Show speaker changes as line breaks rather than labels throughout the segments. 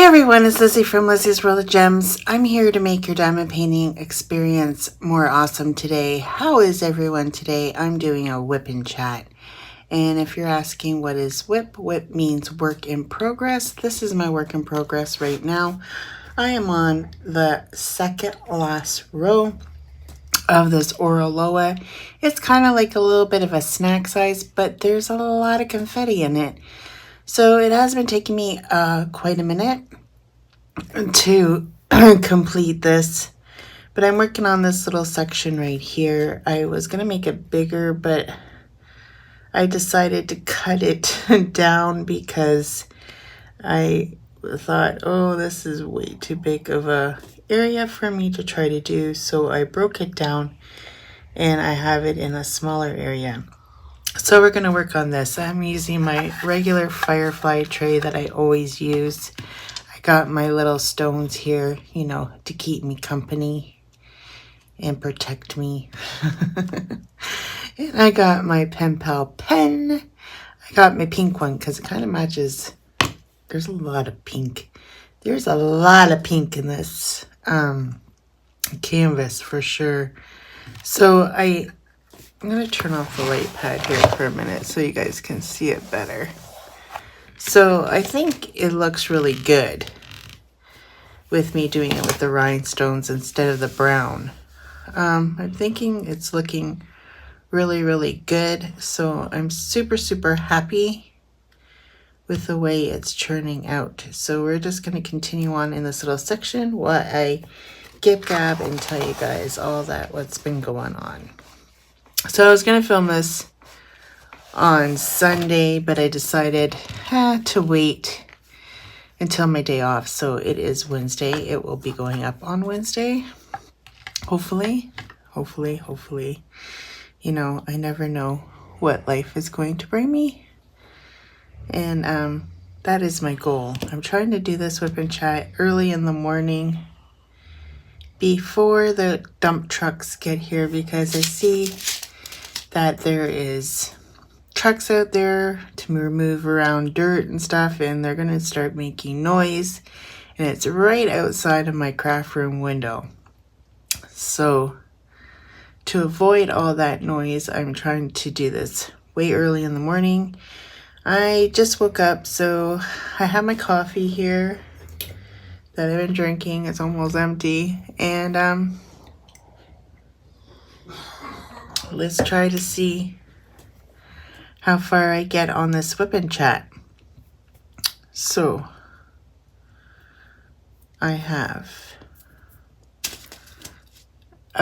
everyone, it's Lizzie from Lizzie's World of Gems. I'm here to make your diamond painting experience more awesome today. How is everyone today? I'm doing a whip and chat. And if you're asking what is whip, whip means work in progress. This is my work in progress right now. I am on the second last row of this Oroloa. It's kind of like a little bit of a snack size, but there's a lot of confetti in it. So it has been taking me quite a minute to complete this, but I'm working on this little section right here. I was going to make it bigger, but I decided to cut it down because I thought, oh, this is way too big of a area for me to try to do. So I broke it down and I have it in a smaller area. So we're going to work on this. I'm using my regular firefly tray that I always use. I got my little stones here, you know, to keep me company and protect me. And I got my pen pal pen. I got my pink one because it kind of matches. There's a lot of pink. There's a lot of pink in this canvas for sure. So I'm going to turn off the light pad here for a minute so you guys can see it better. So I think it looks really good with me doing it with the rhinestones instead of the brown. I'm thinking it's looking really, really good. So I'm super, super happy with the way it's churning out. So we're just going to continue on in this little section while I gab and tell you guys all that what's been going on. So I was going to film this on Sunday, but I decided to wait until my day off. So it is Wednesday. It will be going up on Wednesday. Hopefully. You know, I never know what life is going to bring me. And that is my goal. I'm trying to do this whip and chat early in the morning before the dump trucks get here, because I see that there is trucks out there to remove around dirt and stuff, and they're going to start making noise, and it's right outside of my craft room window. So to avoid all that noise, I'm trying to do this way early in the morning. I just woke up, so I have my coffee here that I've been drinking. It's almost empty, and let's try to see how far I get on this whip and chat. So I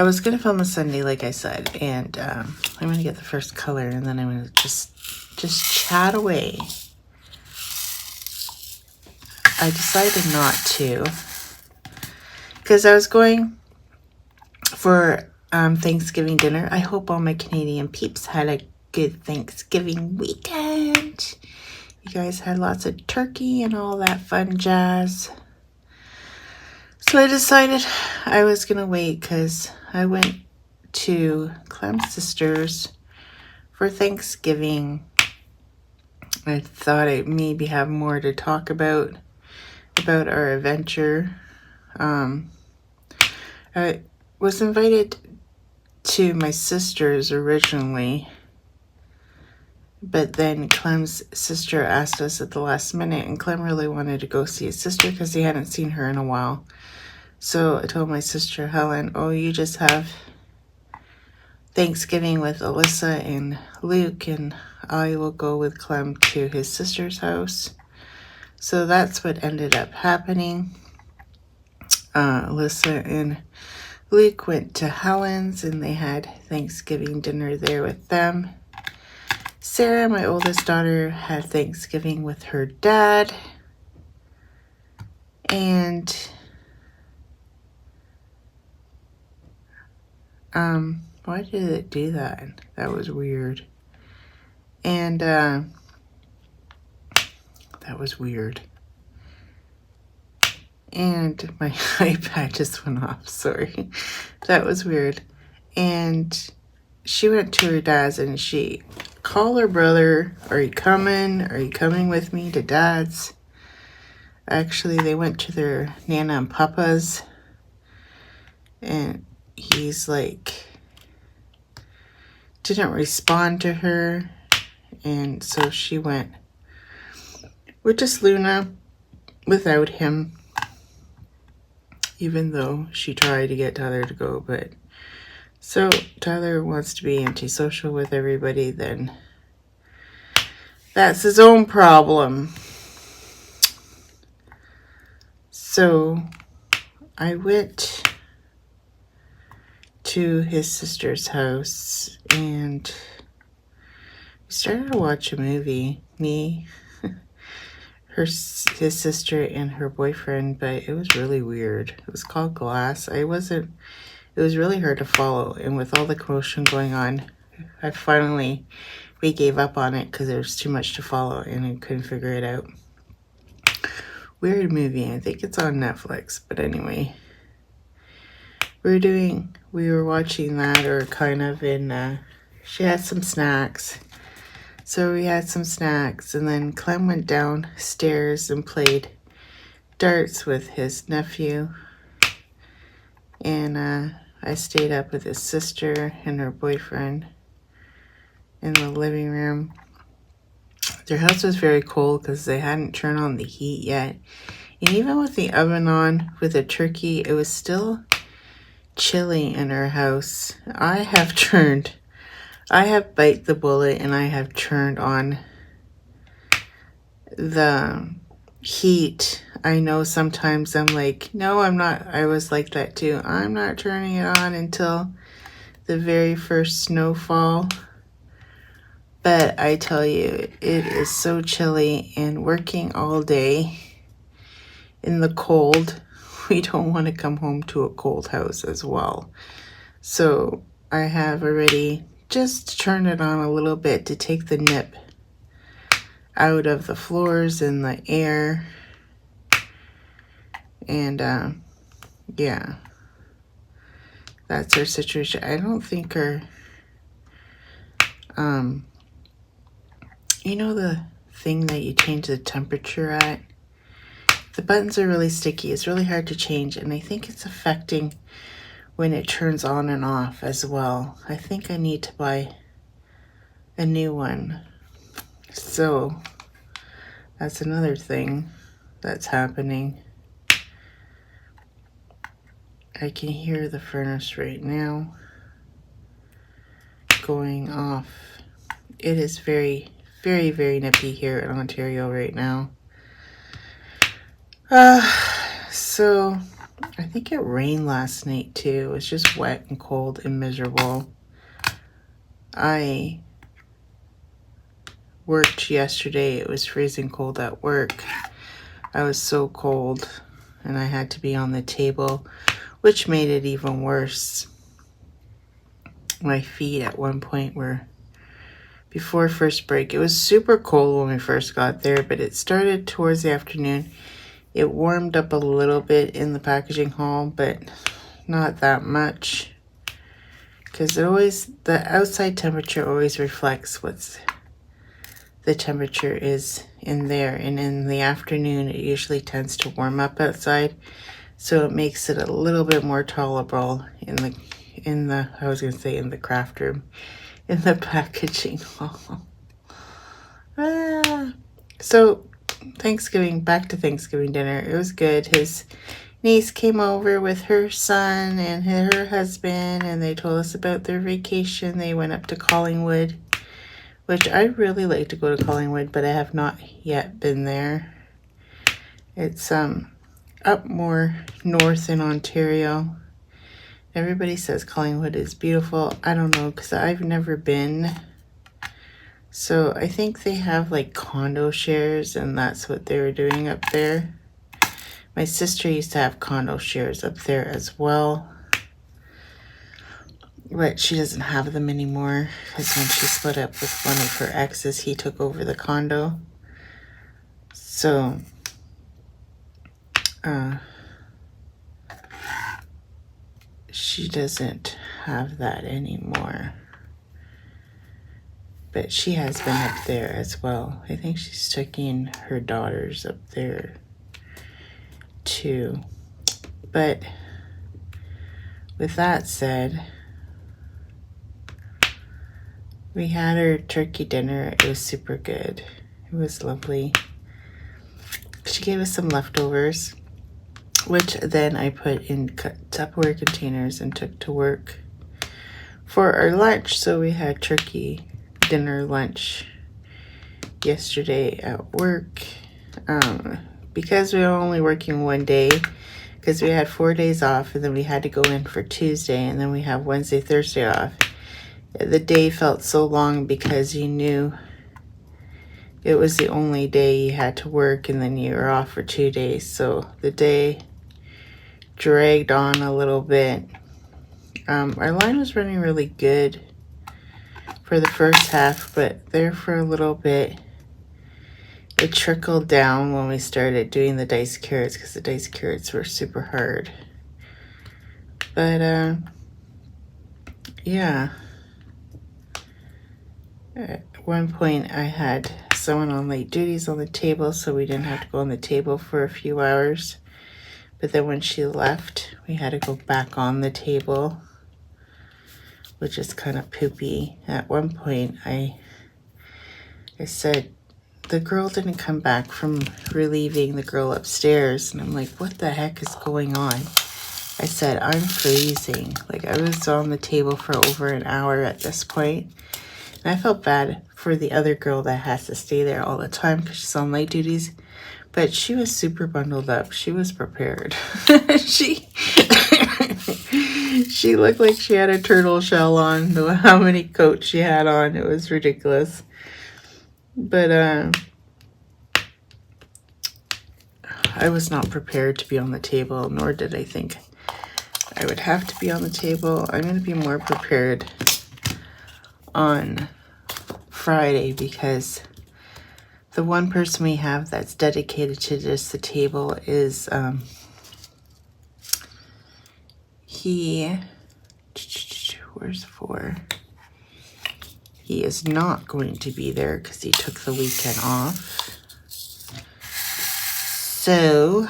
was going to film a Sunday, like I said, and I'm going to get the first color, and then I'm going to just chat away. I decided not to, because I was going for Thanksgiving dinner. I hope all my Canadian peeps had a good Thanksgiving weekend. You guys had lots of turkey and all that fun jazz. So I decided I was going to wait because I went to Clem's sister's for Thanksgiving. I thought I'd maybe have more to talk about our adventure. I was invited to my sister's originally, but then Clem's sister asked us at the last minute, and Clem really wanted to go see his sister because he hadn't seen her in a while. So I told my sister Helen, oh, you just have Thanksgiving with Alyssa and Luke, and I will go with Clem to his sister's house. So that's what ended up happening. Alyssa and Luke went to Helen's, and they had Thanksgiving dinner there with them. Sarah, my oldest daughter, had Thanksgiving with her dad. And why did it do that? That was weird. And that was weird. And my iPad just went off, sorry. That was weird. And she went to her dad's, and she called her brother, are you coming? Are you coming with me to dad's? Actually, they went to their Nana and Papa's, and he's like, didn't respond to her, and so she went with just Luna without him, even though she tried to get Tyler to go. But so Tyler wants to be antisocial with everybody, then that's his own problem. So I went to his sister's house and we started to watch a movie. Me, his sister, and her boyfriend, but it was really weird. It was called Glass. It was really hard to follow, and with all the commotion going on, we gave up on it because there was too much to follow and I couldn't figure it out. Weird movie. I think it's on Netflix, but anyway, we were watching that, or kind of in, she had some snacks. So we had some snacks, and then Clem went downstairs and played darts with his nephew. And I stayed up with his sister and her boyfriend in the living room. Their house was very cold because they hadn't turned on the heat yet. And even with the oven on with the turkey, it was still chilly in our house. I have bite the bullet and I have turned on the heat. I know sometimes I'm like, no, I'm not. I was like that too. I'm not turning it on until the very first snowfall. But I tell you, it is so chilly, and working all day in the cold, we don't want to come home to a cold house as well. So I have already just turned it on a little bit to take the nip out of the floors and the air. And yeah, that's our situation. I don't think you know the thing that you change the temperature at? The buttons are really sticky. It's really hard to change, and I think it's affecting when it turns on and off as well. I think I need to buy a new one. So that's another thing that's happening. I can hear the furnace right now going off. It is very, very, very nippy here in Ontario right now. So I think it rained last night too. It was just wet and cold and miserable. I worked yesterday. It was freezing cold at work. I was so cold and I had to be on the table, which made it even worse. My feet at one point were, before first break, it was super cold when we first got there, but it started towards the afternoon. It warmed up a little bit in the packaging hall, but not that much, because the outside temperature always reflects what's the temperature is in there, and in the afternoon it usually tends to warm up outside, so it makes it a little bit more tolerable in the I was gonna say in the craft room, in the packaging hall. So back to Thanksgiving dinner. It was good. His niece came over with her son and her husband, and they told us about their vacation. They went up to Collingwood, which I really like to go to Collingwood, but I have not yet been there. It's up more north in Ontario. Everybody says Collingwood is beautiful. I don't know, because I've never been. So I think they have like condo shares, and that's what they were doing up there. My sister used to have condo shares up there as well, but she doesn't have them anymore, because when she split up with one of her exes, he took over the condo. So she doesn't have that anymore, but she has been up there as well. I think she's taking her daughters up there too. But with that said, we had our turkey dinner. It was super good. It was lovely. She gave us some leftovers, which then I put in Tupperware containers and took to work for our lunch. So we had turkey dinner, lunch yesterday at work. Because we were only working one day, because we had 4 days off, and then we had to go in for Tuesday, and then we have Wednesday, Thursday off. The day felt so long because you knew it was the only day you had to work, and then you were off for 2 days. So the day dragged on a little bit. Our line was running really good for the first half, but there for a little bit, it trickled down when we started doing the diced carrots, because the diced carrots were super hard. But yeah. At one point, I had someone on late duties on the table, so we didn't have to go on the table for a few hours. But then when she left, we had to go back on the table, which is kind of poopy. At one point, I said, the girl didn't come back from relieving the girl upstairs. And I'm like, what the heck is going on? I said, I'm freezing. Like, I was on the table for over an hour at this point. And I felt bad for the other girl that has to stay there all the time because she's on late duties. But she was super bundled up. She was prepared. She looked like she had a turtle shell on. How many coats she had on. It was ridiculous. But I was not prepared to be on the table, nor did I think I would have to be on the table. I'm going to be more prepared on Friday, because the one person we have that's dedicated to just the table is where's 4? He is not going to be there because he took the weekend off. So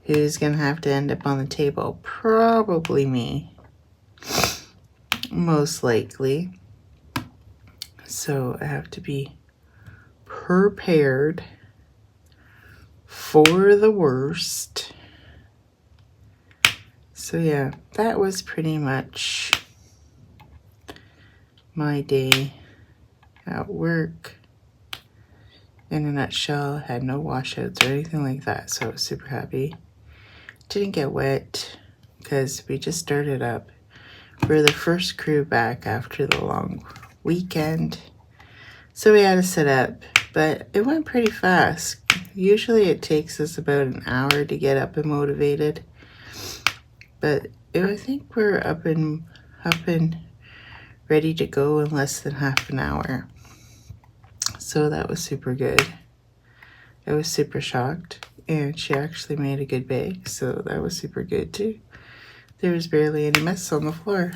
who's gonna have to end up on the table? Probably me, most likely. So I have to be prepared for the worst. So yeah, that was pretty much my day at work. In a nutshell, had no washouts or anything like that, so I was super happy. Didn't get wet because we just started up. We're the first crew back after the long weekend, so we had to set up, but it went pretty fast. Usually it takes us about an hour to get up and motivated, but I think we're up and ready to go in less than half an hour. So that was super good. I was super shocked, and she actually made a good bake, so that was super good too. There was barely any mess on the floor.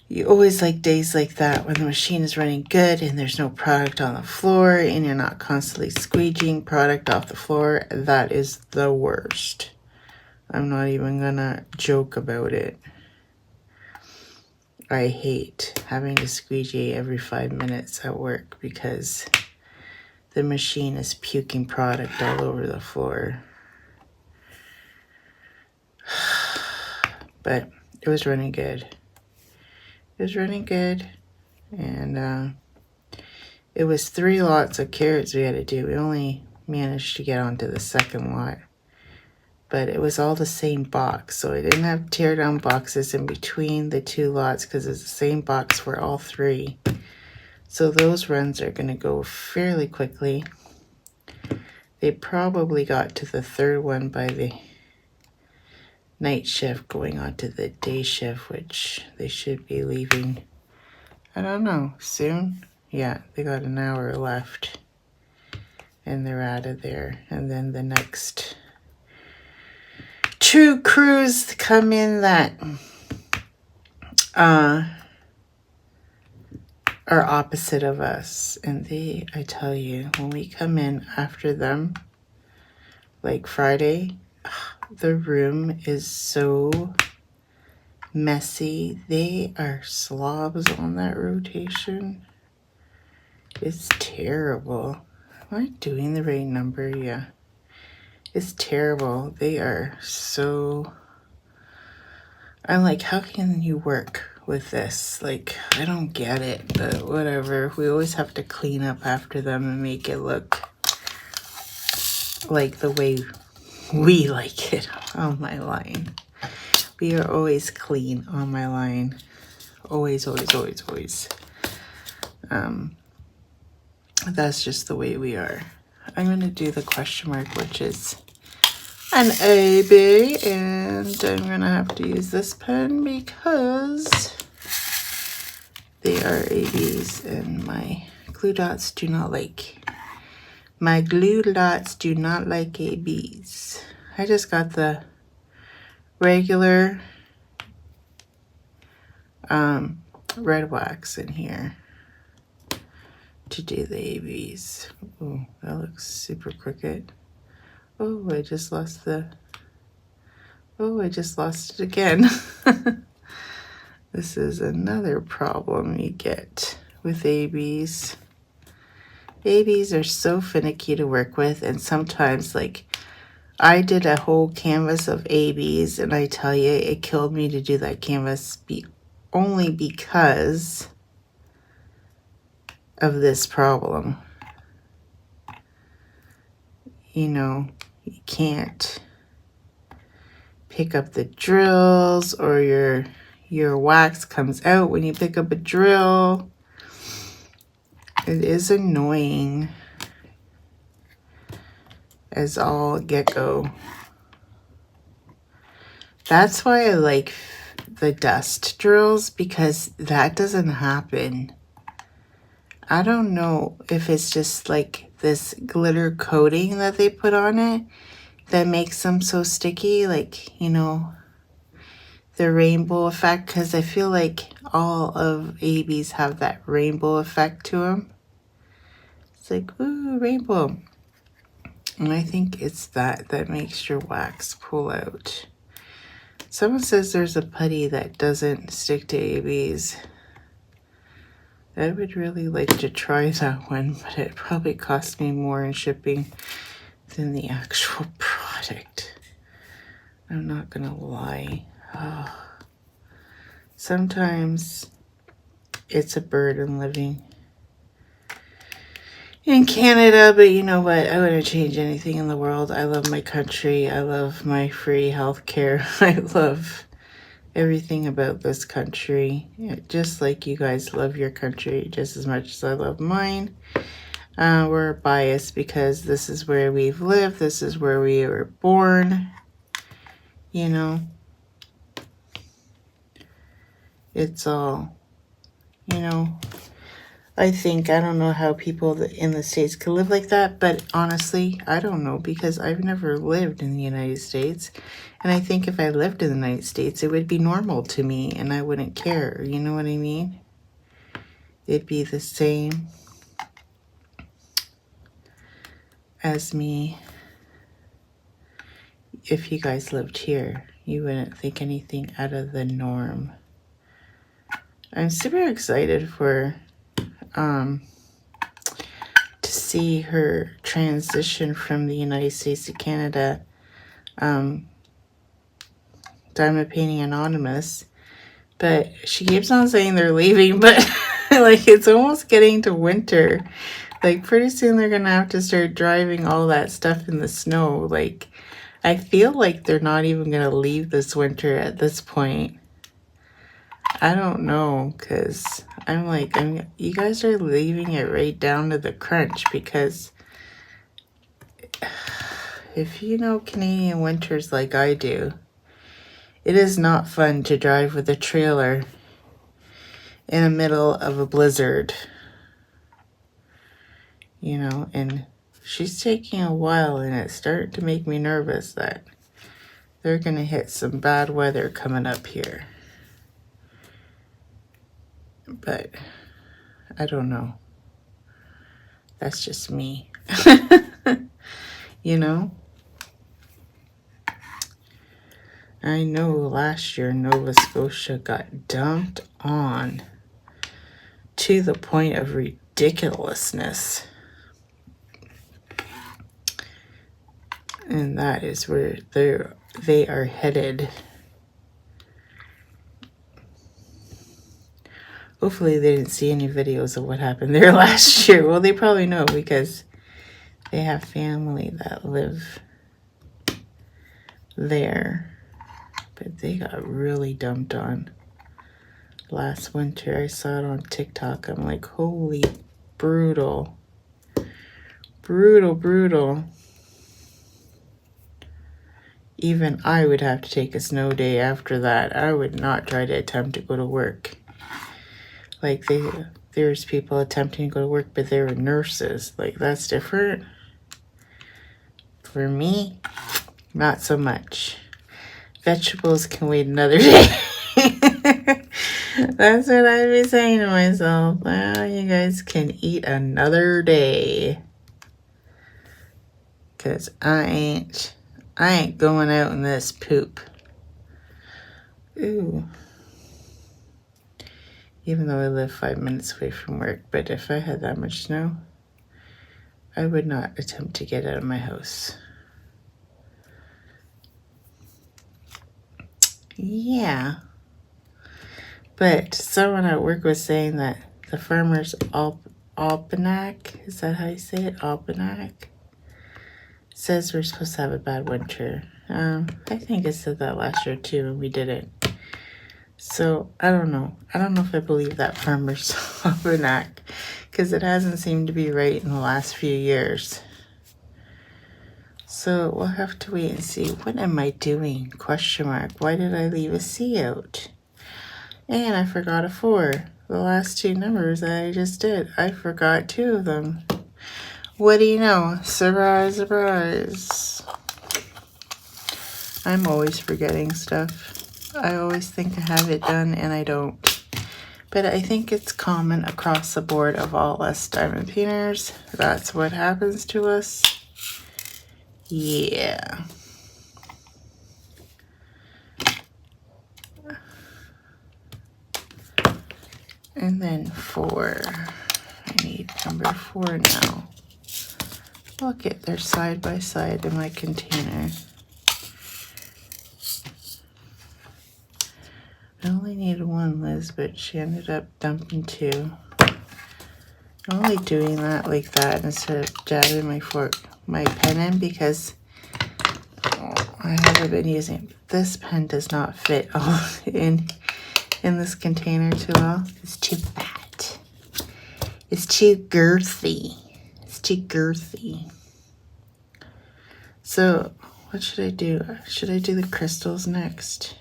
You always like days like that when the machine is running good and there's no product on the floor and you're not constantly squeegeeing product off the floor. That is the worst. I'm not even gonna joke about it. I hate having to squeegee every 5 minutes at work because the machine is puking product all over the floor. But it was running good. It was running good. And it was 3 lots of carrots we had to do. We only managed to get onto the second lot. But it was all the same box, so I didn't have tear down boxes in between the 2 lots because it's the same box for all 3. So those runs are going to go fairly quickly. They probably got to the 3rd one by the night shift going on to the day shift, which they should be leaving, I don't know, soon. Yeah, they got an hour left and they're out of there. And then the next 2 crews come in that are opposite of us. And I tell you, when we come in after them, like Friday, the room is so messy. They are slobs on that rotation. It's terrible. Am I doing the right number? Yeah. It's terrible. They are so... I'm like, how can you work with this? Like, I don't get it, but whatever. We always have to clean up after them and make it look like the way we like it on my line. We are always clean on my line. Always, always, always, always. That's just the way we are. I'm going to do the question mark, which is an AB, and I'm going to have to use this pen because they are ABs and my glue dots do not like ABs. I just got the regular red wax in here to do the ABs. Oh, that looks super crooked. Oh, I just lost it again. This is another problem you get with ABs. ABs are so finicky to work with, and sometimes, like, I did a whole canvas of ABs, and I tell you, it killed me to do that canvas only because of this problem. You know, you can't pick up the drills, or your wax comes out when you pick up a drill. It is annoying as all get-go. That's why I like the dust drills, because that doesn't happen. I don't know if it's just like this glitter coating that they put on it that makes them so sticky, like, you know, the rainbow effect, because I feel like all of ABs have that rainbow effect to them. It's like, ooh, rainbow. And I think it's that makes your wax pull out. Someone says there's a putty that doesn't stick to ABs. I would really like to try that one, but it probably cost me more in shipping than the actual product. I'm not gonna lie. Oh. Sometimes it's a burden living in Canada, but you know what? I wouldn't change anything in the world. I love my country. I love my free health care. I love everything about this country. Yeah, just like you guys love your country just as much as I love mine. We're biased because this is where we've lived. This is where we were born. You know, it's all, you know, I don't know how people in the States can live like that, but honestly, I don't know, because I've never lived in the United States. And I think if I lived in the United States, it would be normal to me and I wouldn't care. You know what I mean? It'd be the same as me. If you guys lived here, you wouldn't think anything out of the norm. I'm super excited for to see her transition from the United States to Canada. Diamond Painting Anonymous, but she keeps on saying they're leaving, but like, it's almost getting to winter. Like, pretty soon they're gonna have to start driving all that stuff in the snow. Like, I feel like they're not even gonna leave this winter at this point. I don't know, because I'm like, you guys are leaving it right down to the crunch, because if you know Canadian winters like I do, it is not fun to drive with a trailer in the middle of a blizzard. You know, and she's taking a while, and it's starting to make me nervous that they're going to hit some bad weather coming up here. But I don't know. That's just me. You know? I know last year Nova Scotia got dumped on to the point of ridiculousness. And that is where they are headed. Hopefully they didn't see any videos of what happened there last year. Well, they probably know because they have family that live there. But they got really dumped on last winter. I saw it on TikTok. I'm like, holy brutal. Brutal, brutal. Even I would have to take a snow day after that. I would not try to attempt to go to work. Like, there's people attempting to go to work, but they were nurses. Like, that's different. For me, not so much. Vegetables can wait another day. That's what I'd be saying to myself. Well, you guys can eat another day. Because I ain't going out in this poop. Ooh. Even though I live 5 minutes away from work, but if I had that much snow, I would not attempt to get out of my house. Yeah. But someone at work was saying that the Farmer's Almanac, is that how you say it? Almanac? Says we're supposed to have a bad winter. I think it said that last year too, and we didn't. So, I don't know. I don't know if I believe that Farmer's Almanac, because it hasn't seemed to be right in the last few years. So, we'll have to wait and see. What am I doing? Question mark. Why did I leave a C out? And I forgot a 4. The last 2 numbers that I just did. I forgot 2 of them. What do you know? Surprise, surprise. I'm always forgetting stuff. I always think I have it done and I don't. But I think it's common across the board of all us diamond painters. That's what happens to us. Yeah. And then 4. I need number 4 now. Look at they're side by side in my container. I only needed 1, Liz, but she ended up dumping 2. I'm only doing that like that instead of jabbing my pen in because I haven't been using. This pen does not fit all in this container too well. It's too fat. It's too girthy. It's too girthy. So what should I do? Should I do the crystals next?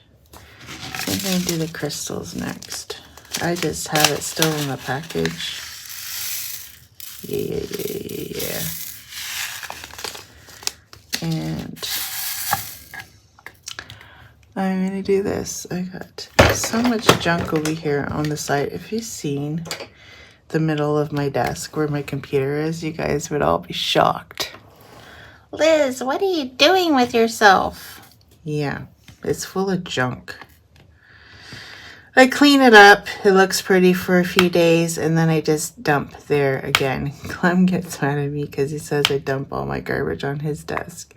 I think I'm going to do the crystals next. I just have it still in the package. Yeah. And I'm going to do this. I got so much junk over here on the side. If you've seen the middle of my desk where my computer is, you guys would all be shocked. Liz, what are you doing with yourself? Yeah, it's full of junk. I clean it up. It looks pretty for a few days, and then I just dump there again. Clem gets mad at me because he says I dump all my garbage on his desk.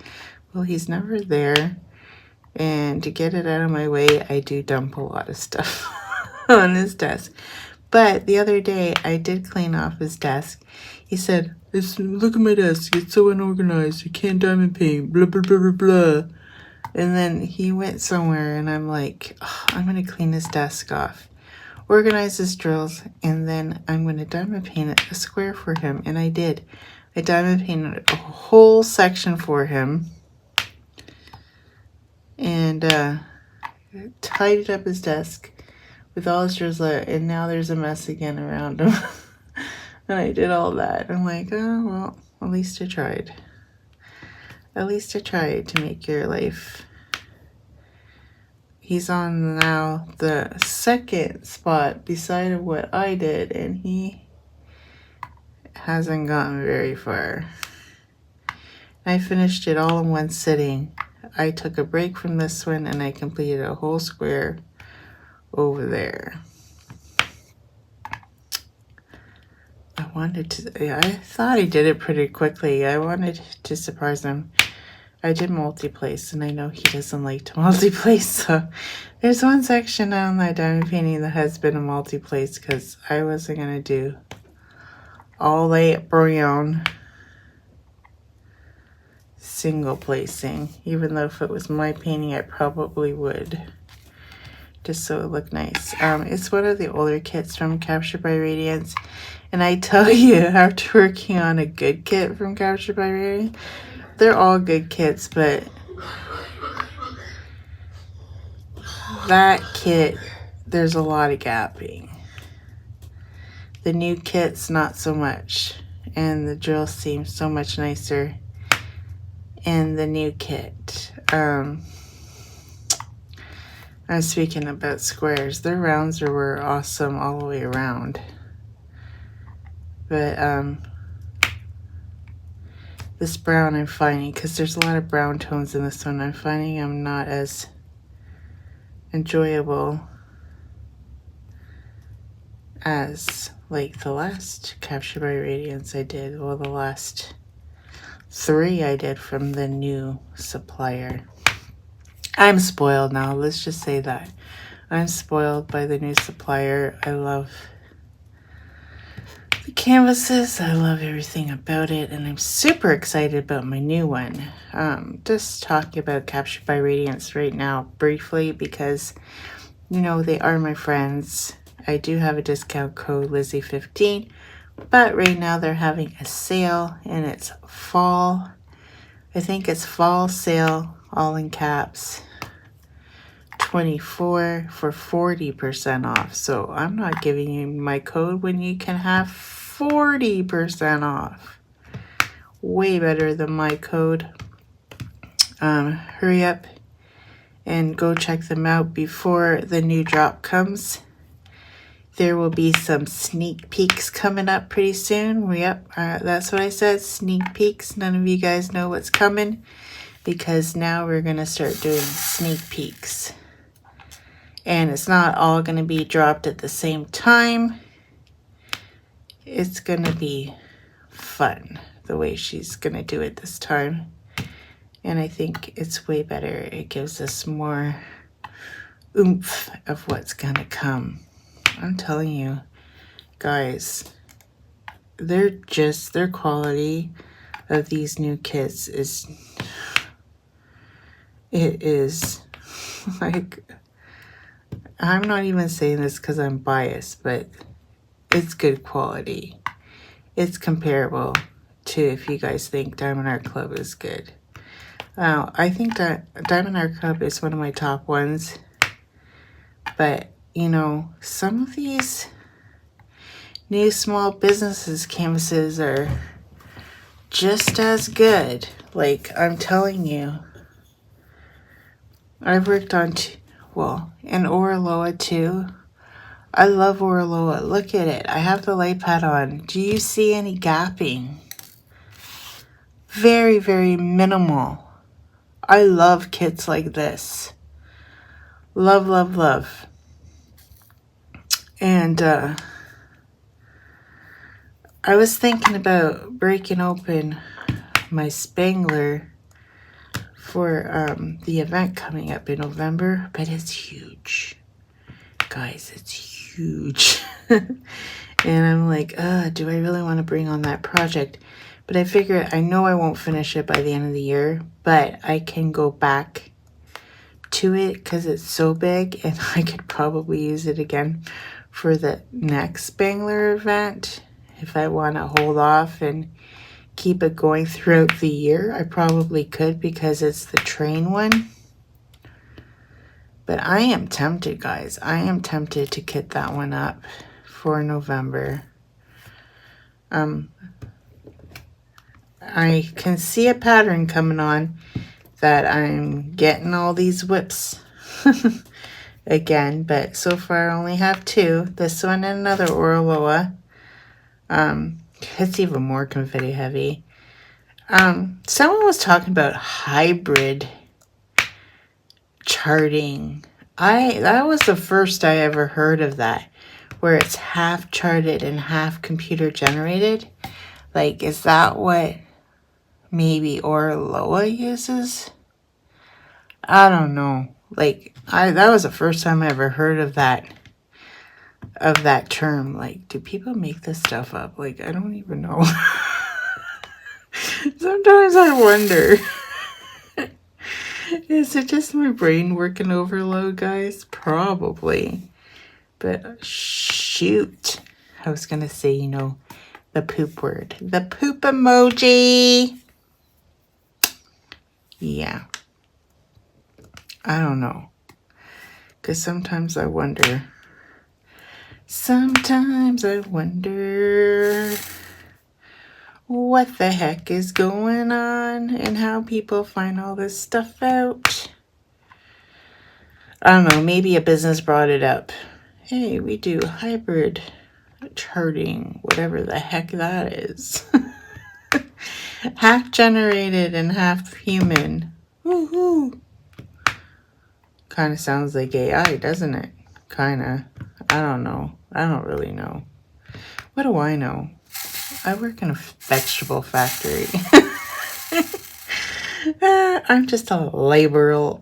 Well, he's never there, and to get it out of my way, I do dump a lot of stuff on his desk. But the other day, I did clean off his desk. He said, look at my desk. It's so unorganized. You can't diamond paint. Blah, blah, blah, blah, blah. And then he went somewhere, and I'm like, oh, I'm going to clean his desk off, organize his drills, and then I'm going to diamond paint a square for him. And I did. I diamond painted a whole section for him and tidied up his desk with all his drills out, and now there's a mess again around him. And I did all that. I'm like, oh, well, at least I tried. At least I tried to make your life. He's on now the second spot beside of what I did, and he hasn't gotten very far. I finished it all in one sitting. I took a break from this one and I completed a whole square over there. I thought I did it pretty quickly. I wanted to surprise him. I did multi-place, and I know he doesn't like to multi-place, so there's one section on my diamond painting that has been a multi-place because I wasn't going to do all that brown single placing, even though if it was my painting, I probably would, just so it looked nice. It's one of the older kits from Captured by Radiance, and I tell you, after working on a good kit from Captured by Radiance, they're all good kits, but that kit, there's a lot of gapping. The new kit's not so much, and the drill seems so much nicer in the new kit. I'm speaking about squares. Their rounds were awesome all the way around, but this brown I'm finding, because there's a lot of brown tones in this one, I'm finding I'm not as enjoyable as like the last Captured by Radiance I did. Well, the last 3 I did from the new supplier. I'm spoiled now, let's just say that. I'm spoiled by the new supplier. I love the canvases, I love everything about it, and I'm super excited about my new one. Just talking about Captured by Radiance right now briefly because, you know, they are my friends. I do have a discount code Lizzie15, but right now they're having a sale, and it's fall. I think it's fall sale, all in caps, 24 for 40% off. So I'm not giving you my code when you can have 40% off. Way better than my code. Hurry up and go check them out before the new drop comes. There will be some sneak peeks coming up pretty soon. Yep, that's what I said, sneak peeks. None of you guys know what's coming because now we're going to start doing sneak peeks. And it's not all going to be dropped at the same time. It's going to be fun the way she's going to do it this time. And I think it's way better. It gives us more oomph of what's going to come. I'm telling you, guys, their quality of these new kits is like, I'm not even saying this because I'm biased, but it's good quality. It's comparable to if you guys think Diamond Art Club is good. I think that Diamond Art Club is one of my top ones, but you know, some of these new small businesses canvases are just as good. Like, I'm telling you, I've worked on in Oraloa too. I love Oraloa. Look at it. I have the light pad on. Do you see any gapping? Very, very minimal. I love kits like this. Love, love, love. And I was thinking about breaking open my Spangler for the event coming up in November, but it's huge. Guys, it's huge. And I'm like, do I really want to bring on that project? But I figure I know I won't finish it by the end of the year, but I can go back to it because it's so big, and I could probably use it again for the next Spangler event. If I want to hold off and keep it going throughout the year, I probably could because it's the train one. But I am tempted, guys. I am tempted to kit that one up for November. I can see a pattern coming on that I'm getting all these whips again, but so far I only have 2. This one and another Oraloa. it's even more confetti heavy. Someone was talking about hybrid charting. That was the first I ever heard of that, where it's half charted and half computer generated. Like, is that what maybe Orloa uses? I don't know. Like, that was the first time I ever heard of that term. Like, do people make this stuff up? Like, I don't even know. Sometimes I wonder. Is it just my brain working overload, guys? Probably. But shoot. I was going to say, you know, the poop word. The poop emoji. Yeah. I don't know. Because sometimes I wonder. What the heck is going on and how people find all this stuff out. I don't know, maybe a business brought it up. Hey, we do hybrid charting, whatever the heck that is. Half generated and half human. Woohoo! Kind of sounds like AI, doesn't it? Kind of. I don't know. I don't really know. What do I know? I work in a vegetable factory. I'm just a labor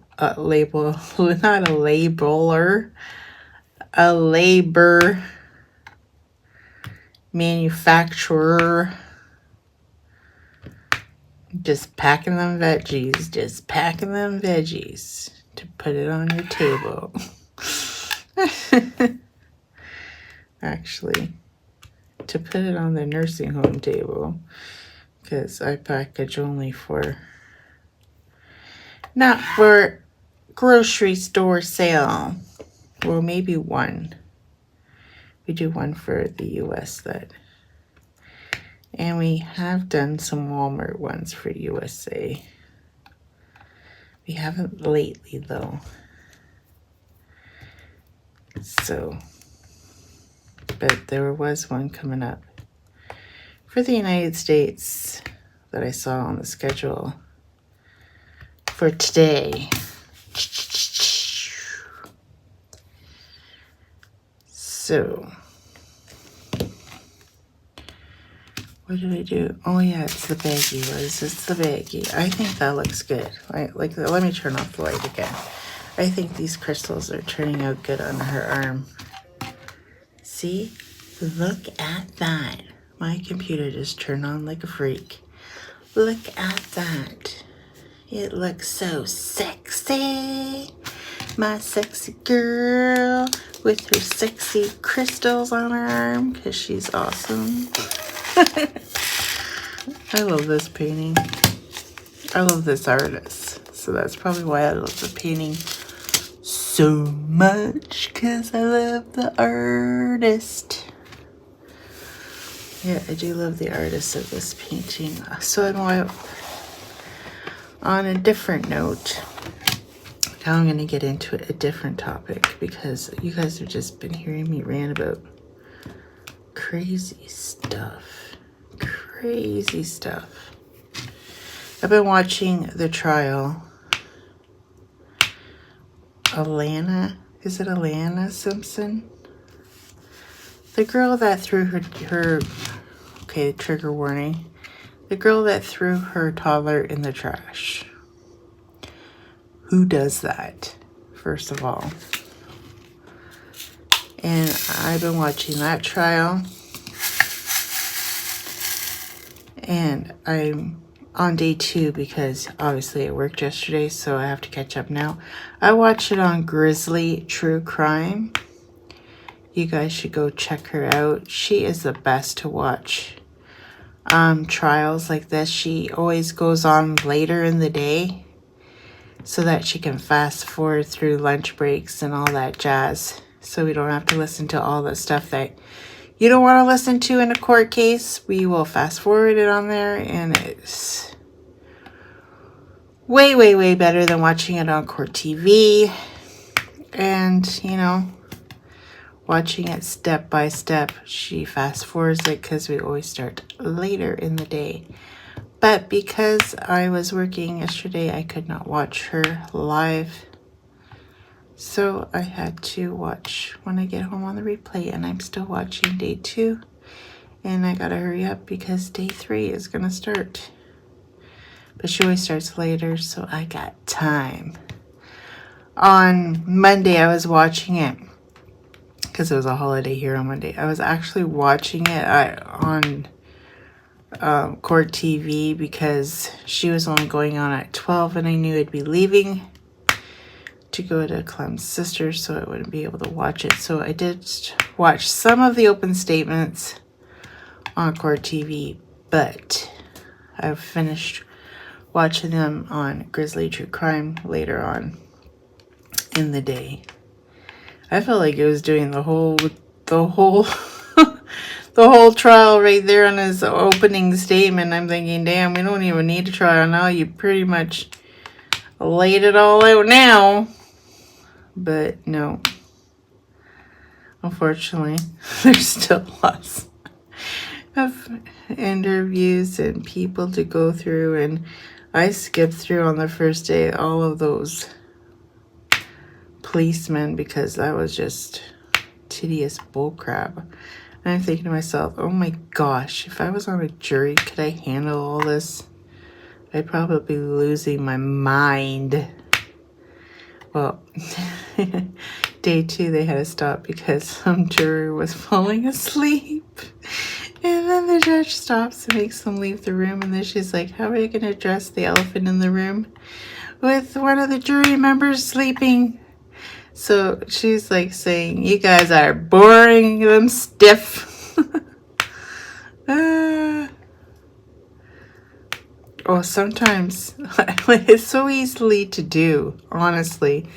manufacturer. Just packing them veggies to put it on your table. Actually, to put it on the nursing home table, because I package only not for grocery store sale. Well, maybe one. We do one for the US and we have done some Walmart ones for USA. We haven't lately though. So, but there was one coming up for the United States that I saw on the schedule for today. So, what did I do? Oh yeah, it's the baggie, Liz. It's the baggie. I think that looks good. Like, let me turn off the light again. I think these crystals are turning out good on her arm. See? Look at that. My computer just turned on like a freak. Look at that. It looks so sexy. My sexy girl with her sexy crystals on her arm because she's awesome. I love this painting. I love this artist. So that's probably why I love the painting so much, because I love the artist. Yeah, I do love the artist of this painting. So on a different note, now I'm going to get into a different topic, because you guys have just been hearing me rant about crazy stuff. Crazy stuff. I've been watching the trial. Is it Alana Simpson? The girl that threw her okay, trigger warning. The girl that threw her toddler in the trash. Who does that, first of all? And I've been watching that trial. And I'm on day 2 because obviously I worked yesterday, so I have to catch up now. I watched it on Grizzly True Crime. You guys should go check her out. She is the best to watch. Trials like this. She always goes on later in the day so that she can fast forward through lunch breaks and all that jazz, so we don't have to listen to all the stuff that you don't want to listen to in a court case. We will fast forward it on there, and it's way, way, way better than watching it on court TV. And, you know, watching it step by step. She fast forwards it because we always start later in the day. But because I was working yesterday, I could not watch her live. So I had to watch when I get home on the replay, and I'm still watching day 2. And I gotta hurry up because day 3 is gonna start. But she always starts later, so I got time. On Monday, I was watching it because it was a holiday here on Monday. I was actually watching it on Court TV because she was only going on at 12, and I knew I'd be leaving to go to Clem's sister, so I wouldn't be able to watch it. So I did watch some of the open statements on Court TV, but I've finished watching them on Grizzly True Crime later on in the day. I felt like it was doing the whole the whole trial right there on his opening statement. I'm thinking, damn, we don't even need a trial now. You pretty much laid it all out now. But no, unfortunately, there's still lots of interviews and people to go through, and I skipped through on the first day all of those policemen because that was just tedious bullcrap. And I'm thinking to myself, oh my gosh, if I was on a jury, could I handle all this? I'd probably be losing my mind. Well, day 2 they had to stop because some juror was falling asleep. And then the judge stops and makes them leave the room. And then she's like, how are you going to address the elephant in the room with one of the jury members sleeping? So she's like saying, you guys are boring them stiff. Oh, sometimes it's so easily to do, honestly,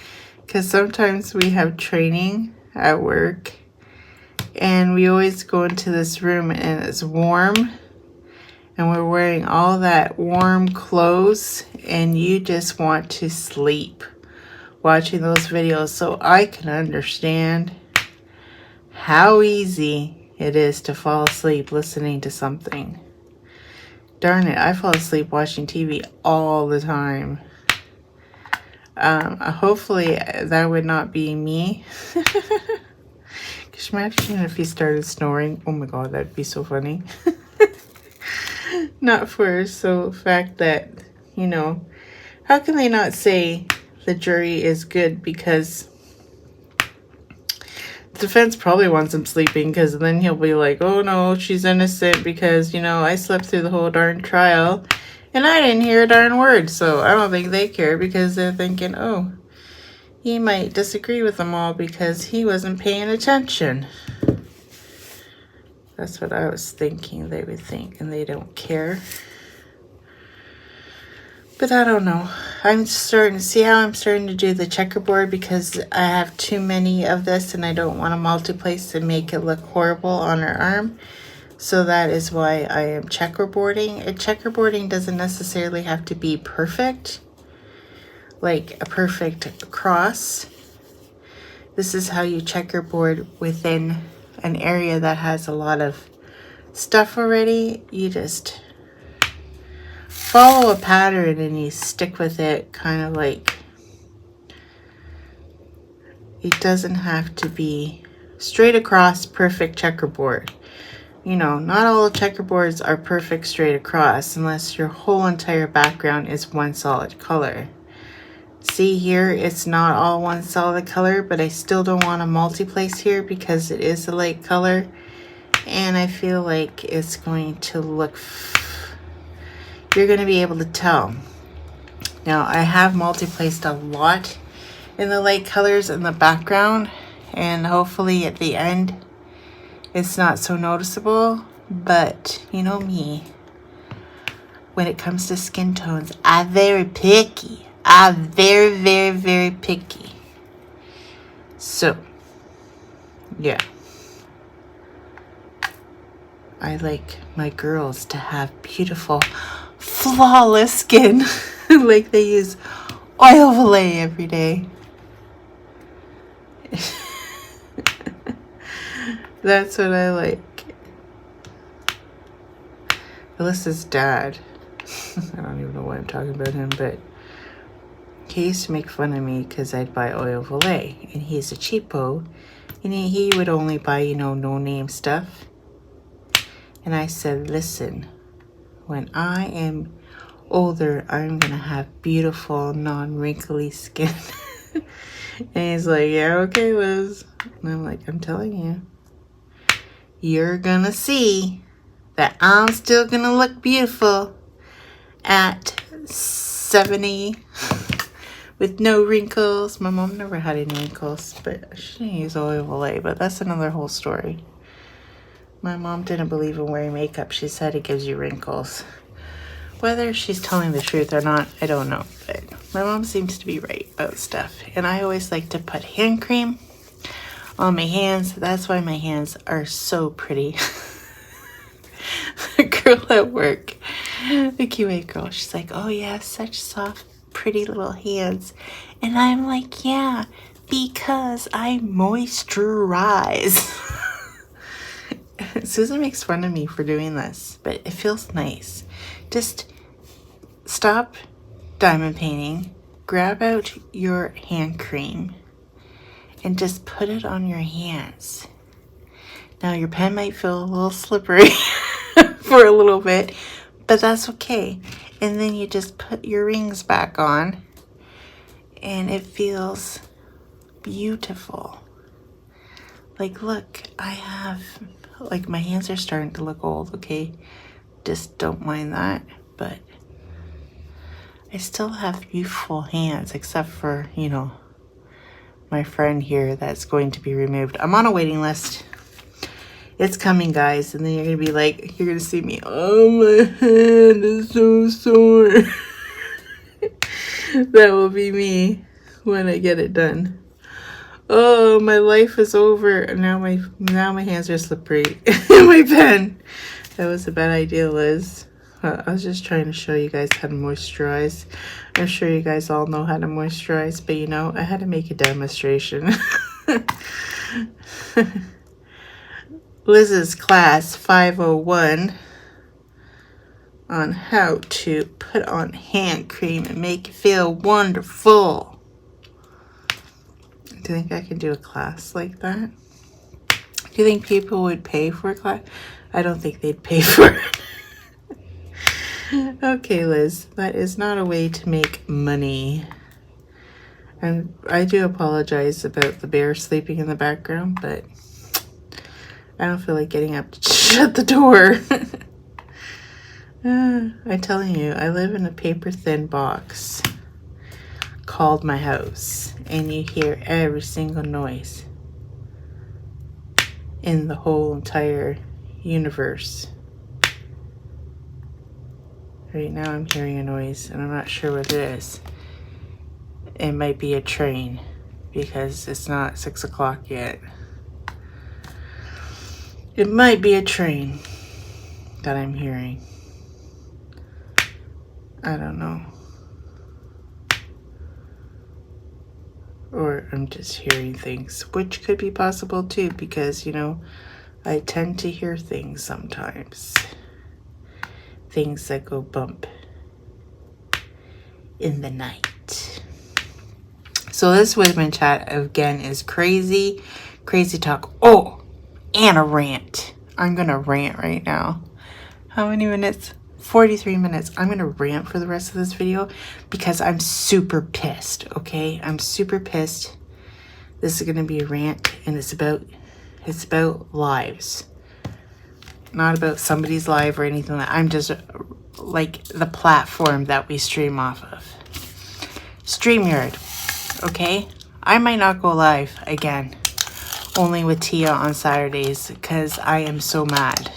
because sometimes we have training at work and we always go into this room and it's warm and we're wearing all that warm clothes and you just want to sleep watching those videos. So I can understand how easy it is to fall asleep listening to something. Darn it, I fall asleep watching TV all the time. Hopefully that would not be me. Could you imagine if he started snoring? Oh my god, that'd be so funny. Not for the fact that, you know, how can they not say the jury is good? Because the defense probably wants him sleeping, because then he'll be like, oh no, she's innocent because, you know, I slept through the whole darn trial and I didn't hear a darn word. So I don't think they care because they're thinking, oh, he might disagree with them all because he wasn't paying attention. That's what I was thinking they would think, and they don't care. But I don't know. I'm starting to see how I'm starting to do the checkerboard because I have too many of this and I don't want to multi-place and make it look horrible on her arm. So that is why I am checkerboarding. Checkerboarding doesn't necessarily have to be perfect, like a perfect cross. This is how you checkerboard within an area that has a lot of stuff already. You just follow a pattern and you stick with it, kind of like, it doesn't have to be straight across perfect checkerboard. You know, not all checkerboards are perfect straight across unless your whole entire background is one solid color. See here, it's not all one solid color, but I still don't want to multi-place here because it is a light color and I feel like it's going to look, you're going to be able to tell. Now I have multi-placed a lot in the light colors in the background, and hopefully at the end it's not so noticeable, but you know me, when it comes to skin tones, I'm very picky. I'm very, very, very picky. So, yeah. I like my girls to have beautiful, flawless skin. Like they use oil Olay every day. That's what I like. Alyssa's dad. I don't even know why I'm talking about him, but he used to make fun of me because I'd buy oil Olay, and he's a cheapo, and he would only buy, you know, no-name stuff. And I said, listen, when I am older, I'm gonna have beautiful, non-wrinkly skin. And he's like, yeah, okay, Liz. And I'm like, I'm telling you, you're gonna see that I'm still gonna look beautiful at 70 with no wrinkles. My mom never had any wrinkles, but she didn't use oil Olay, but that's another whole story. My mom didn't believe in wearing makeup. She said it gives you wrinkles. Whether she's telling the truth or not, I don't know. But my mom seems to be right about stuff. And I always like to put hand cream on my hands. That's why my hands are so pretty. The girl at work, the QA girl, she's like, oh yeah, such soft, pretty little hands. And I'm like, yeah, because I moisturize. Susan makes fun of me for doing this, but it feels nice. Just stop diamond painting, grab out your hand cream, and just put it on your hands. Now your pen might feel a little slippery for a little bit, but that's okay. And then you just put your rings back on, and it feels beautiful. Like, look, I have, like, my hands are starting to look old, okay? Just don't mind that, but I still have youthful hands, except for, you know, my friend here that's going to be removed. I'm on a waiting list. It's coming, guys, and then you're going to be like, you're going to see me, oh, my hand is so sore. That will be me when I get it done. Oh, my life is over. And now my hands are slippery. My pen. That was a bad idea, Liz. I was just trying to show you guys how to moisturize. I'm sure you guys all know how to moisturize, but you know, I had to make a demonstration. Liz's class 501 on how to put on hand cream and make it feel wonderful. Do you think I can do a class like that? Do you think people would pay for a class? I don't think they'd pay for it. Okay, Liz, that is not a way to make money. And I do apologize about the bear sleeping in the background, but I don't feel like getting up to shut the door. I'm telling you, I live in a paper-thin box called my house, and you hear every single noise in the whole entire universe. Right now I'm hearing a noise, and I'm not sure what it is. It might be a train, because it's not 6 o'clock yet. It might be a train that I'm hearing. I don't know. Or I'm just hearing things, which could be possible too, because, you know, I tend to hear things sometimes. Things that go bump in the night. So this Wip&Chat again is crazy talk. Oh, and a rant. I'm gonna rant right now. How many minutes? 43 minutes. I'm gonna rant for the rest of this video because I'm super pissed, okay? I'm super pissed. This is gonna be a rant, and it's about lives. Not about somebody's life or anything like that. I'm just like the platform that we stream off of. StreamYard, okay? I might not go live again, only with Tia on Saturdays, because I am so mad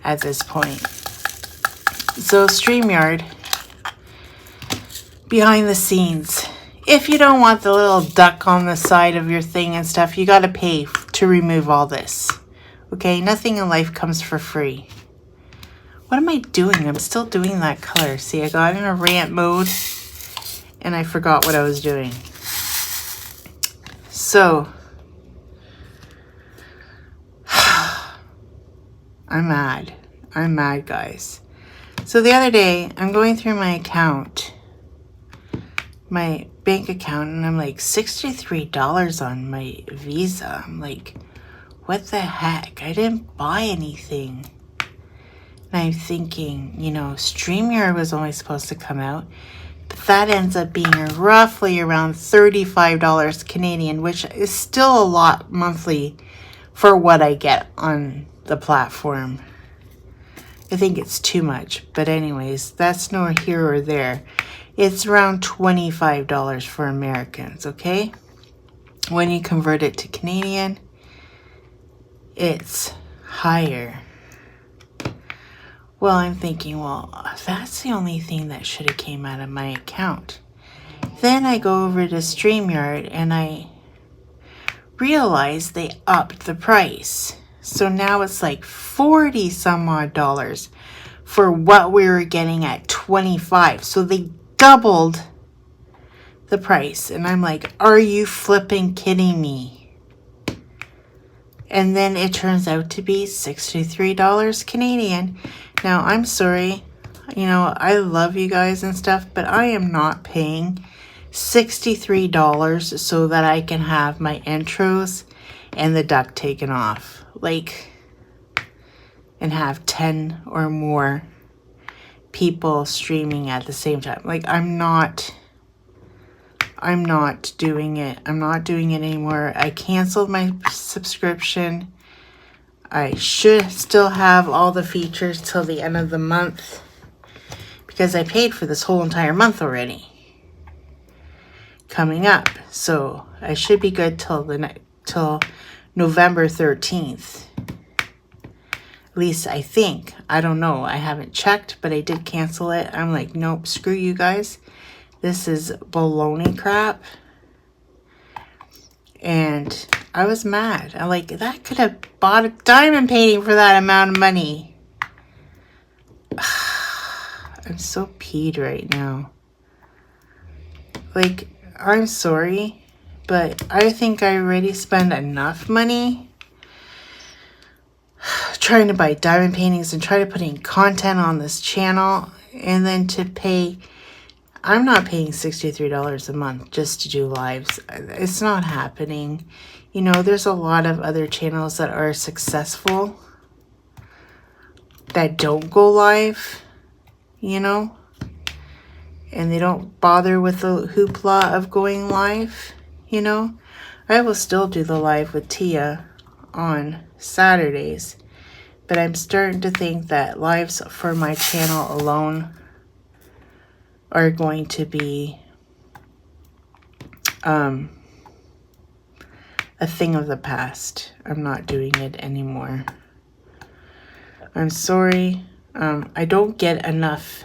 at this point. So StreamYard, behind the scenes, if you don't want the little duck on the side of your thing and stuff, you gotta pay to remove all this. Okay, nothing in life comes for free. What am I doing? I'm still doing that color. See, I got in a rant mode and I forgot what I was doing. So, I'm mad. I'm mad, guys. So the other day, I'm going through my account, my bank account, and I'm like, $63 on my Visa. I'm like, what the heck? I didn't buy anything. And I'm thinking, you know, StreamYard was only supposed to come out, but that ends up being roughly around $35 Canadian, which is still a lot monthly for what I get on the platform. I think it's too much, but anyways, that's nor here or there. It's around $25 for Americans, okay? When you convert it to Canadian, it's higher. Well, I'm thinking, well, that's the only thing that should have came out of my account. Then I go over to StreamYard and I realize they upped the price. So now it's like 40 some odd dollars for what we were getting at 25. So they doubled the price. And I'm like, are you flipping kidding me? And then it turns out to be $63 Canadian. Now, I'm sorry. You know, I love you guys and stuff, but I am not paying $63 so that I can have my intros and the duck taken off. Like, and have 10 or more people streaming at the same time. Like, I'm not doing it. I'm not doing it anymore. I canceled my subscription. I should still have all the features till the end of the month because I paid for this whole entire month already coming up. So I should be good till November 13th. At least I think. I don't know. I haven't checked, but I did cancel it. I'm like, nope, screw you guys. This is baloney crap. And I was mad. I'm like, that could have bought a diamond painting for that amount of money. I'm so peed right now. Like, I'm sorry, but I think I already spent enough money trying to buy diamond paintings and try to put in content on this channel, and then to pay, I'm not paying $63 a month just to do lives. It's not happening. You know, there's a lot of other channels that are successful that don't go live, you know, and they don't bother with the hoopla of going live, you know. I will still do the live with Tia on Saturdays, but I'm starting to think that lives for my channel alone are going to be a thing of the past. I'm not doing it anymore. I'm sorry. I don't get enough.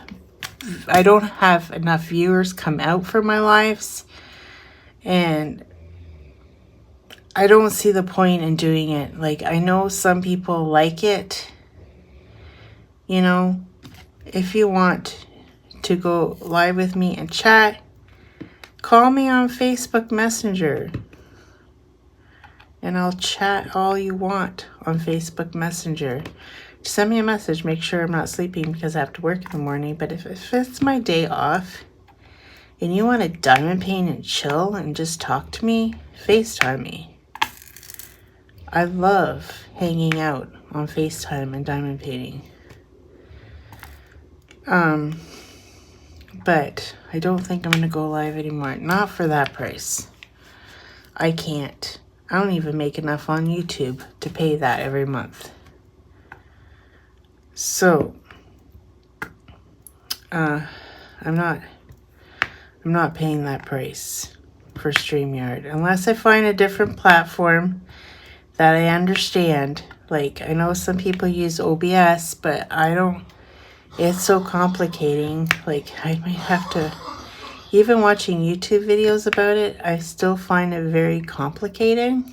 I don't have enough viewers come out for my lives, and I don't see the point in doing it. Like, I know some people like it. You know, if you want to go live with me and chat, call me on Facebook Messenger. And I'll chat all you want on Facebook Messenger. Send me a message. Make sure I'm not sleeping because I have to work in the morning. But if it's my day off and you want to diamond paint and chill and just talk to me, FaceTime me. I love hanging out on FaceTime and diamond painting. But I don't think I'm going to go live anymore. Not for that price. I can't. I don't even make enough on YouTube to pay that every month. So, I'm not paying that price for StreamYard unless I find a different platform that I understand. Like, I know some people use OBS, but I don't. It's so complicating. Like, I might have to, even watching YouTube videos about it, I still find it very complicated.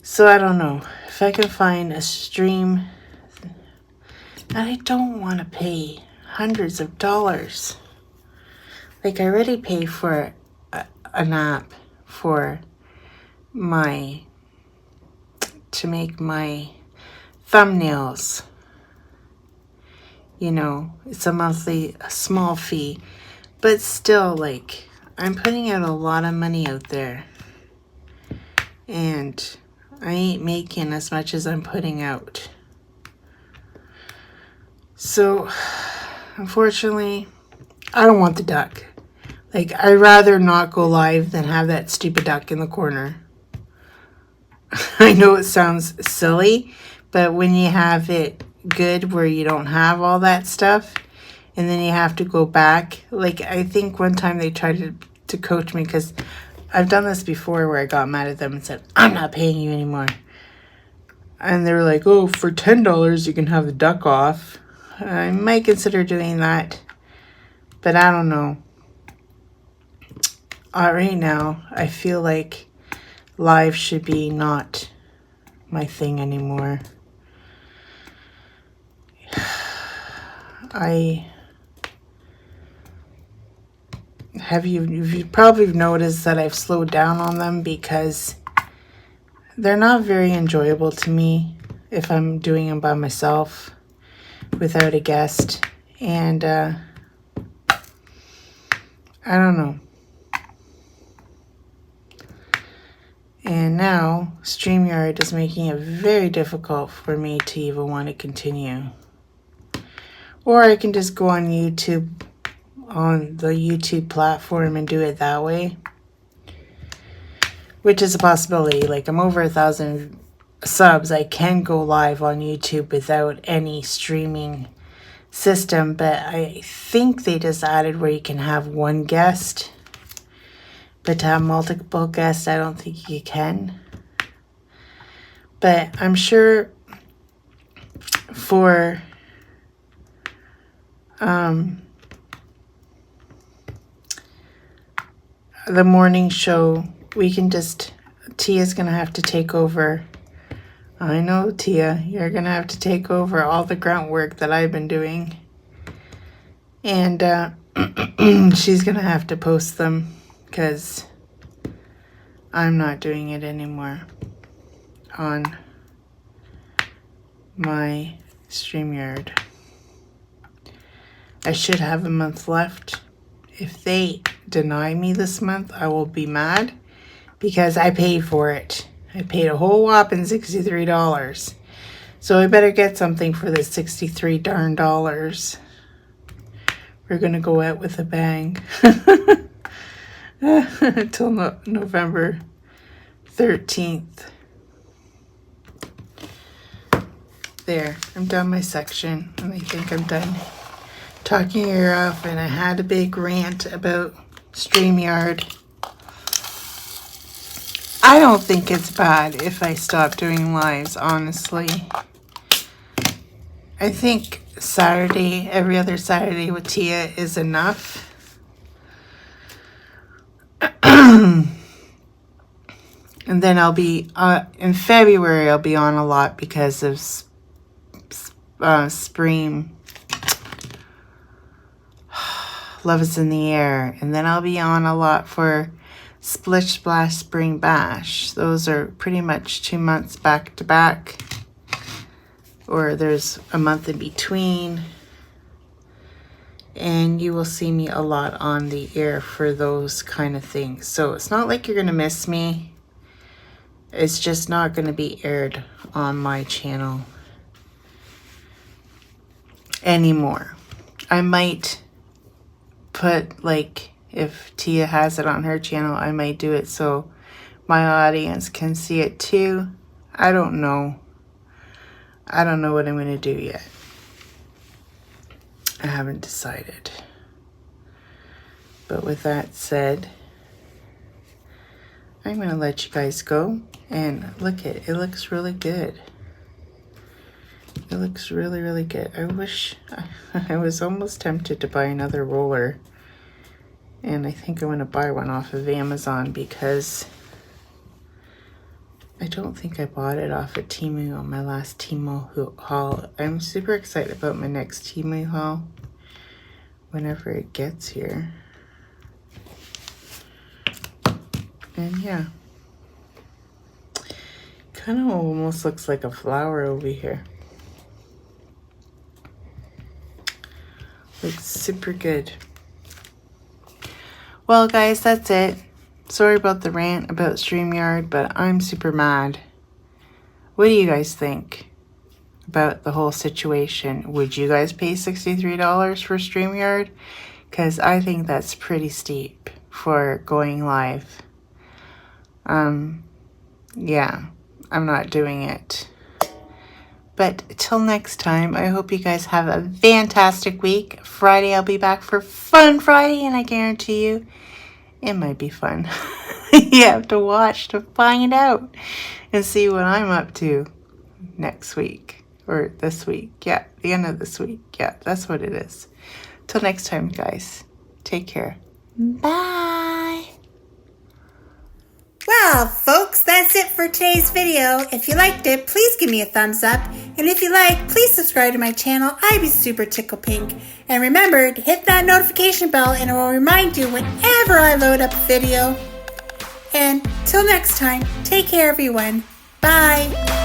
So I don't know if I can find a stream that I don't want to pay hundreds of dollars. Like, I already pay for an app for to make my thumbnails. You know, it's a small fee, but still, like, I'm putting out a lot of money out there, and I ain't making as much as I'm putting out. So, unfortunately, I don't want the duck. Like, I'd rather not go live than have that stupid duck in the corner. I know it sounds silly, but when you have it good where you don't have all that stuff, and then you have to go back. Like, I think one time they tried to coach me, because I've done this before where I got mad at them and said, I'm not paying you anymore. And they were like, oh, for $10 you can have the duck off. I might consider doing that, but I don't know. Right now, I feel like live should be not my thing anymore. You've probably noticed that I've slowed down on them because they're not very enjoyable to me if I'm doing them by myself without a guest. And I don't know. And now StreamYard is making it very difficult for me to even want to continue. Or I can just go on YouTube, on the YouTube platform, and do it that way, which is a possibility. Like, I'm over 1,000 subs. I can go live on YouTube without any streaming system, but I think they just added where you can have one guest, but to have multiple guests, I don't think you can. But I'm sure for the morning show, we can just, Tia's gonna have to take over. I know, Tia, you're gonna have to take over all the grunt work that I've been doing, and she's gonna have to post them because I'm not doing it anymore on my StreamYard. I should have a month left. If they deny me this month, I will be mad because I paid for it. I paid a whole whopping $63. So I better get something for the 63 darn dollars. We're gonna go out with a bang. Until November 13th. There, I'm done my section, and I think I'm done talking your ear off, and I had a big rant about StreamYard. I don't think it's bad if I stop doing lives, honestly. I think Saturday, every other Saturday with Tia is enough. And then I'll be, in February, I'll be on a lot because of spring. Love is in the air. And then I'll be on a lot for Splish Splash Spring Bash. Those are pretty much 2 months back to back. Or there's a month in between. And you will see me a lot on the air for those kind of things. So it's not like you're going to miss me. It's just not going to be aired on my channel anymore. I might put, like, if Tia has it on her channel, I might do it so my audience can see it too. I don't know. I don't know what I'm going to do yet. I haven't decided. But with that said, I'm going to let you guys go. And look at it. It looks really good. It looks really, really good. I wish I was almost tempted to buy another roller. And I think I'm going to buy one off of Amazon because I don't think I bought it off of Temu on my last Temu haul. I'm super excited about my next Temu haul whenever it gets here. And yeah. Kind of almost looks like a flower over here. Looks super good. Well, guys, that's it. Sorry about the rant about StreamYard, but I'm super mad. What do you guys think about the whole situation? Would you guys pay $63 for StreamYard? Because I think that's pretty steep for going live. Yeah, I'm not doing it. But till next time, I hope you guys have a fantastic week. Friday, I'll be back for Fun Friday, and I guarantee you, it might be fun. You have to watch to find out and see what I'm up to next week or this week. Yeah, the end of this week. Yeah, that's what it is. Till next time, guys. Take care. Bye.
Well, folks, that's it for today's video. If you liked it, please give me a thumbs up. And if you like, please subscribe to my channel. I'd be super tickle pink. And remember to hit that notification bell and it will remind you whenever I load up a video. And till next time, take care everyone. Bye.